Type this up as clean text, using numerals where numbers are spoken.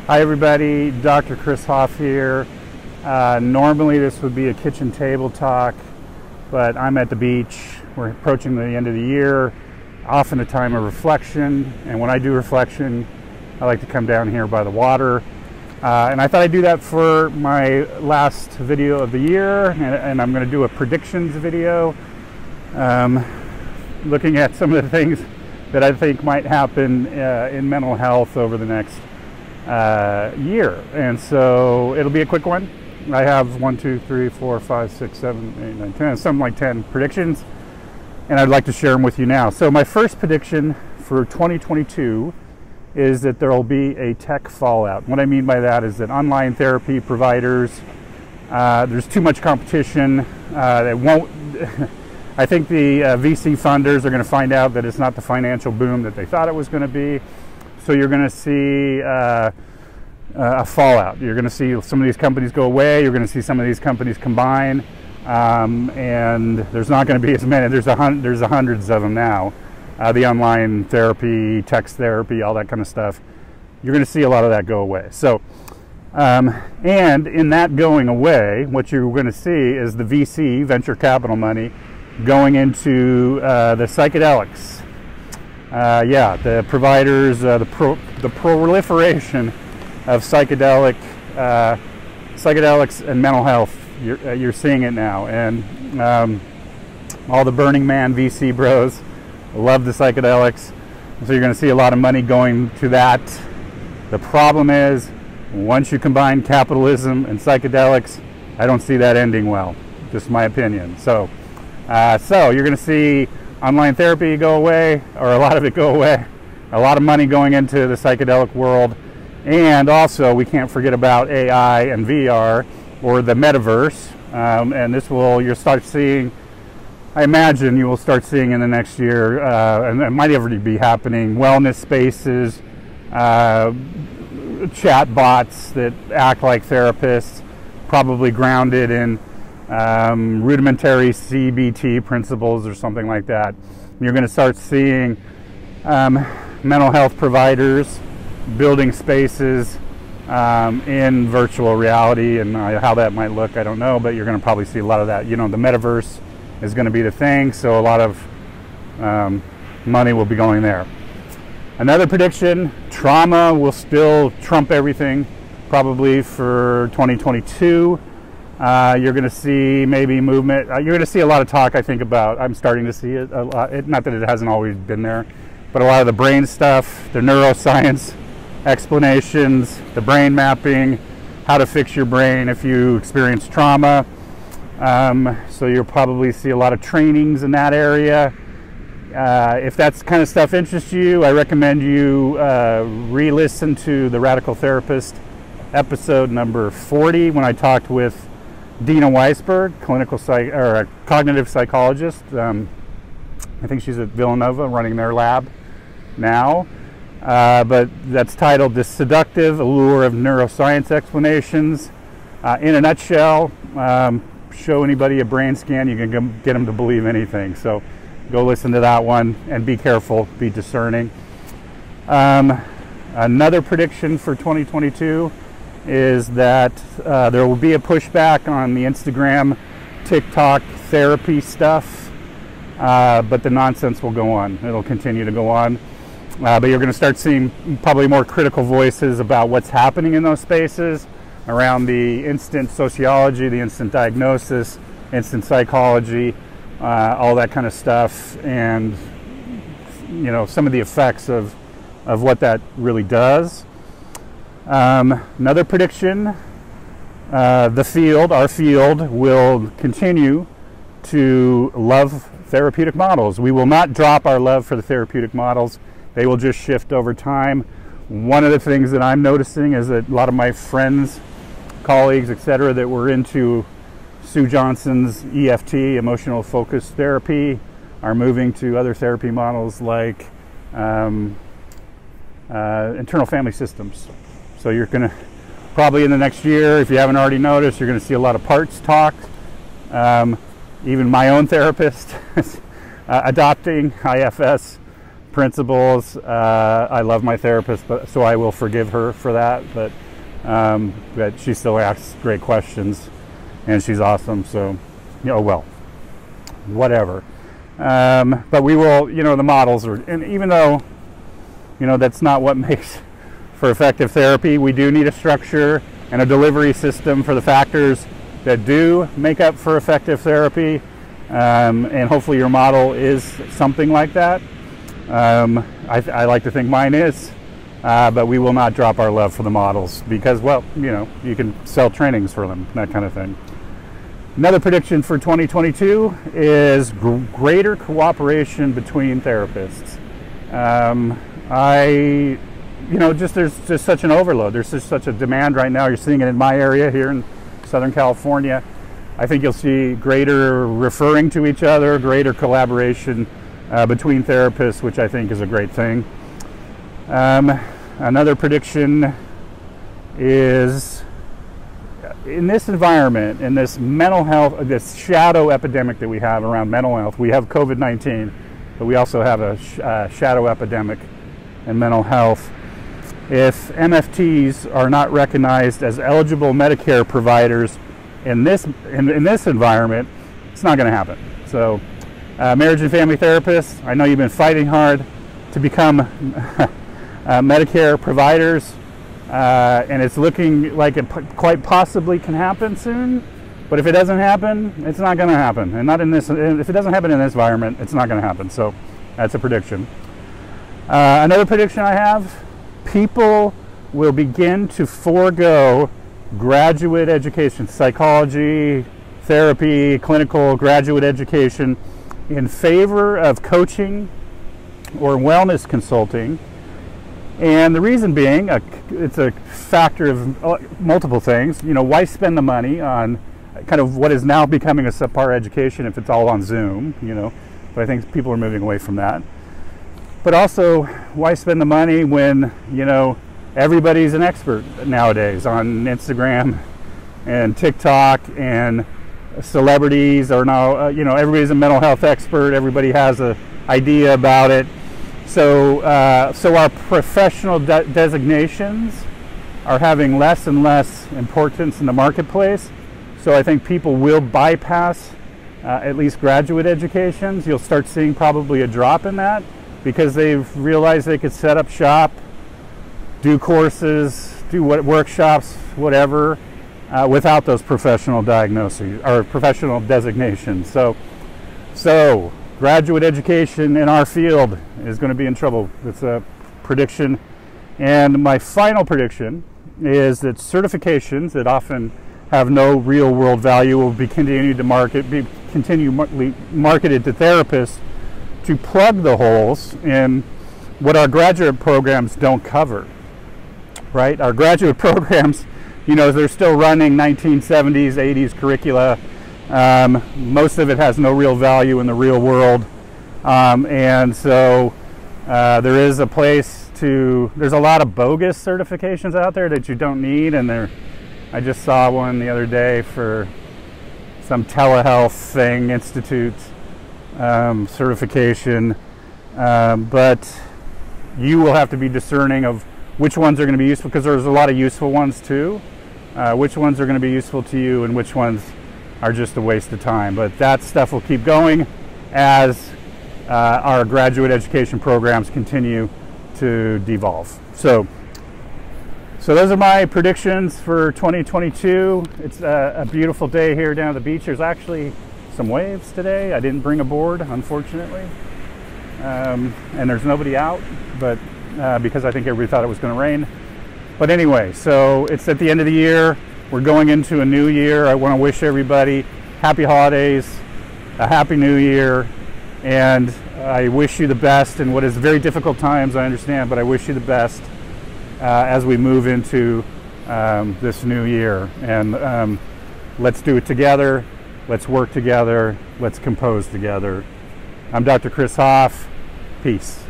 Hi everybody, Dr. Chris Hoff here. Normally this would be a kitchen table talk, but I'm at the beach. We're approaching the end of the year, often a time of reflection, and when I do reflection, I like to come down here by the water. And I thought I'd do that for my last video of the year, and I'm going to do a predictions video, looking at some of the things that I think might happen in mental health over the next year. And so it'll be a quick one. I have 1, 2, 3, 4, 5, 6, 7, 8, 9, 10, something like 10 predictions, and I'd like to share them with you now. So my first prediction for 2022 is that there will be a tech fallout. What I mean by that is that online therapy providers, there's too much competition. They won't. I think the VC funders are going to find out that it's not the financial boom that they thought it was going to be. So you're going to see a fallout. You're going to see some of these companies go away. You're going to see some of these companies combine, and there's not going to be as many. There's hundreds of them now. The online therapy, text therapy, all that kind of stuff. You're going to see a lot of that go away. So, and in that going away, what you're going to see is the VC, venture capital money, going into the psychedelics. The providers, the proliferation of psychedelics and mental health. You're seeing it now, and all the Burning Man VC bros love the psychedelics, so you're going to see a lot of money going to that. The problem is, once you combine capitalism and psychedelics, I don't see that ending well. Just my opinion. So you're going to see online therapy go away, or a lot of it go away. A lot of money going into the psychedelic world, and also we can't forget about AI and VR, or the Metaverse. And this you'll start seeing. I imagine you will start seeing in the next year, and it might already be happening, wellness spaces, chat bots that act like therapists, probably grounded in rudimentary CBT principles or something like that. You're going to start seeing mental health providers building spaces in virtual reality, and how that might look, I don't know, but you're going to probably see a lot of that. You know, the Metaverse is going to be the thing, so a lot of money will be going there. Another prediction, trauma will still trump everything probably for 2022. You're going to see maybe movement. You're going to see a lot of talk, I think, about, I'm starting to see it a lot, not that it hasn't always been there, but a lot of the brain stuff, the neuroscience explanations, the brain mapping, how to fix your brain if you experience trauma. So you'll probably see a lot of trainings in that area. If that kind of stuff interests you, I recommend you re-listen to the Radical Therapist episode number 40, when I talked with Dina Weisberg, cognitive psychologist. I think she's at Villanova running their lab now. But that's titled "The Seductive Allure of Neuroscience Explanations." In a nutshell, show anybody a brain scan, you can get them to believe anything. So go listen to that one, and be careful, be discerning. Another prediction for 2022 is that there will be a pushback on the Instagram, TikTok therapy stuff, but the nonsense will go on. It'll continue to go on. But you're going to start seeing probably more critical voices about what's happening in those spaces, around the instant sociology, the instant diagnosis, instant psychology, all that kind of stuff, and you know, some of the effects of what that really does. Another prediction, our field will continue to love therapeutic models. We will not drop our love for the therapeutic models. They will just shift over time. One of the things that I'm noticing is that a lot of my friends, colleagues, etc., that were into Sue Johnson's EFT, emotional focused therapy, are moving to other therapy models like internal family systems. So you're going to probably in the next year, if you haven't already noticed, you're going to see a lot of parts talk. Even my own therapist adopting IFS principles. I love my therapist, so I will forgive her for that. But she still asks great questions, and she's awesome. So, well, whatever. But we will, the models are, and even though, that's not what makes for effective therapy, we do need a structure and a delivery system for the factors that do make up for effective therapy. And hopefully your model is something like that. I like to think mine is, but we will not drop our love for the models because, well, you can sell trainings for them, that kind of thing. Another prediction for 2022 is greater cooperation between therapists. There's just such an overload. There's just such a demand right now. You're seeing it in my area here in Southern California. I think you'll see greater referring to each other, greater collaboration between therapists, which I think is a great thing. Another prediction is in this environment, in this mental health, this shadow epidemic that we have around mental health. We have COVID-19, but we also have a shadow epidemic in mental health. If MFTs are not recognized as eligible Medicare providers in this environment, it's not going to happen. So, marriage and family therapists, I know you've been fighting hard to become Medicare providers, and it's looking like it quite possibly can happen soon. But if it doesn't happen, it's not going to happen, and not in this. If it doesn't happen in this environment, it's not going to happen. So, that's a prediction. Another prediction I have: people will begin to forego graduate education, psychology, therapy, clinical graduate education in favor of coaching or wellness consulting. And the reason being, it's a factor of multiple things. Why spend the money on kind of what is now becoming a subpar education if it's all on Zoom, But I think people are moving away from that. But also, why spend the money when, everybody's an expert nowadays on Instagram and TikTok, and celebrities are now, everybody's a mental health expert. Everybody has an idea about it. So our professional designations are having less and less importance in the marketplace. So I think people will bypass at least graduate educations. You'll start seeing probably a drop in that because they've realized they could set up shop, do courses, do workshops, whatever, without those professional diagnoses or professional designations. So graduate education in our field is going to be in trouble. It's a prediction. And my final prediction is that certifications that often have no real world value will be continued to marketed to therapists to plug the holes in what our graduate programs don't cover. Right? Our graduate programs, they're still running 1970s, 80s curricula. Most of it has no real value in the real world. And so there is a place there's a lot of bogus certifications out there that you don't need. And I just saw one the other day for some telehealth thing, institute certification. But you will have to be discerning of which ones are going to be useful, because there's a lot of useful ones too. Which ones are going to be useful to you and which ones are just a waste of time. But that stuff will keep going as our graduate education programs continue to devolve. So those are my predictions for 2022. It's a beautiful day here down at the beach. There's actually some waves today. I didn't bring a board, unfortunately. And there's nobody out, but because I think everybody thought it was going to rain. But anyway, so it's at the end of the year. We're going into a new year. I want to wish everybody happy holidays, a happy new year, and I wish you the best in what is very difficult times, I understand, but I wish you the best as we move into this new year. And let's do it together. Let's work together. Let's compose together. I'm Dr. Chris Hoff. Peace.